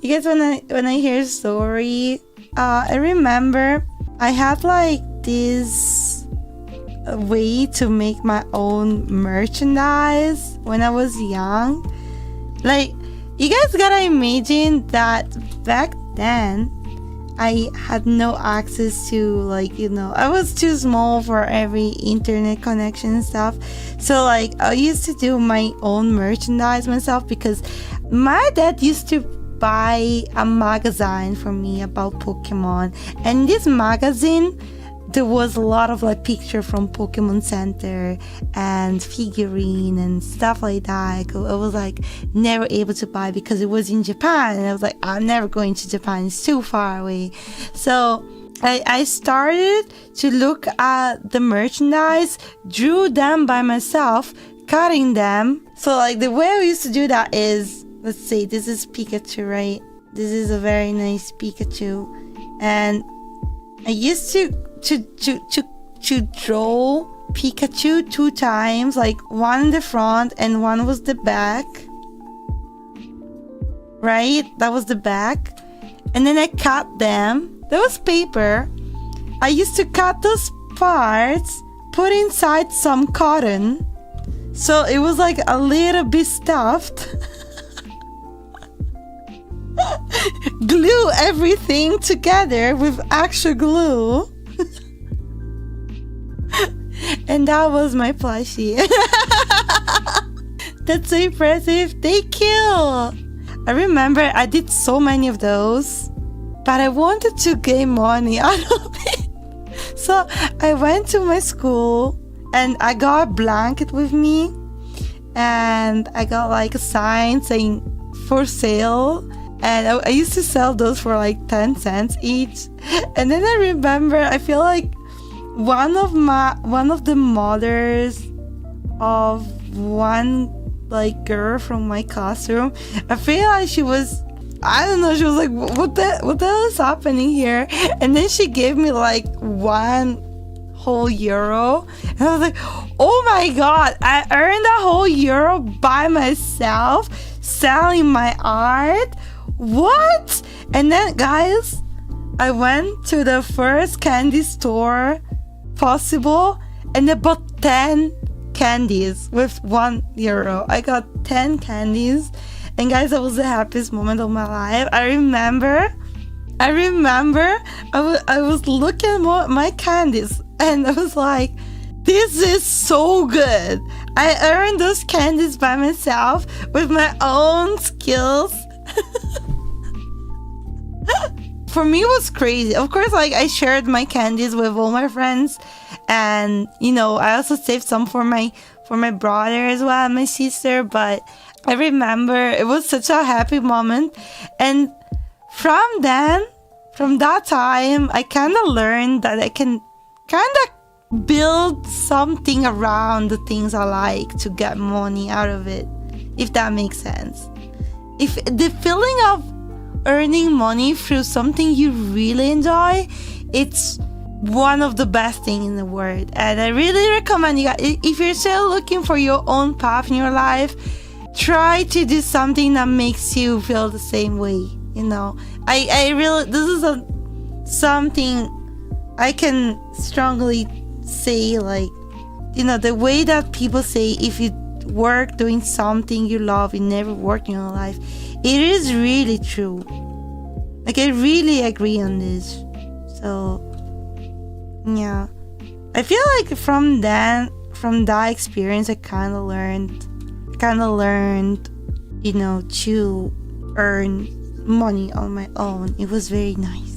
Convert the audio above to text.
You guys, when I hear story, I remember I had like this way to make my own merchandise when I was young. Like, you guys gotta imagine that back then I had no access to, like, you know, I was too small for every internet connection and stuff. So like I used to do my own merchandise myself because my dad used to buy a magazine for me about Pokemon, and this magazine there was a lot of like picture from Pokemon Center and figurine and stuff like that. I was like never able to buy because it was in Japan, and I was like, I'm never going to Japan, it's too far away. So I started to look at the merchandise, drew them by myself, cutting them. So like the way I used to do that is, let's say this is Pikachu, right? This is a very nice Pikachu, and I used to draw Pikachu 2 times, like one in the front and one was the back, right? That was the back, and then I cut them. That was paper. I used to cut those parts, put inside some cotton, so it was like a little bit stuffed. Glue everything together with actual glue. And that was my plushie. That's so impressive. Thank you. I remember I did so many of those, but I wanted to gain money out of it. So I went to my school and I got a blanket with me, and I got like a sign saying for sale. And I used to sell those for like 10 cents each. And then I remember, I feel like one of the mothers of one like girl from my classroom, I feel like she was, I don't know, she was like, what the hell is happening here? And then she gave me like €1 whole. And I was like, oh my god, I earned a whole euro by myself selling my art. What? And then, guys, I went to the first candy store possible, and I bought 10 candies with €1. I got 10 candies, and guys, that was the happiest moment of my life. I remember I was looking at my candies, and I was like, this is so good. I earned those candies by myself with my own skills. For me, it was crazy. Of course, like I shared my candies with all my friends, and you know, I also saved some for my brother as well and my sister. But I remember it was such a happy moment, and from that time, I kind of learned that I can kind of build something around the things I like to get money out of it, if that makes sense. If the feeling of earning money through something you really enjoy, it's one of the best things in the world. And I really recommend you guys, if you're still looking for your own path in your life, try to do something that makes you feel the same way. You know, I really, this is something I can strongly say, like, you know, the way that people say if you work doing something you love, you never work in your life, it is really true. Like, I really agree on this. So yeah, I feel like from that experience, I kind of learned, you know, to earn money on my own. It was very nice.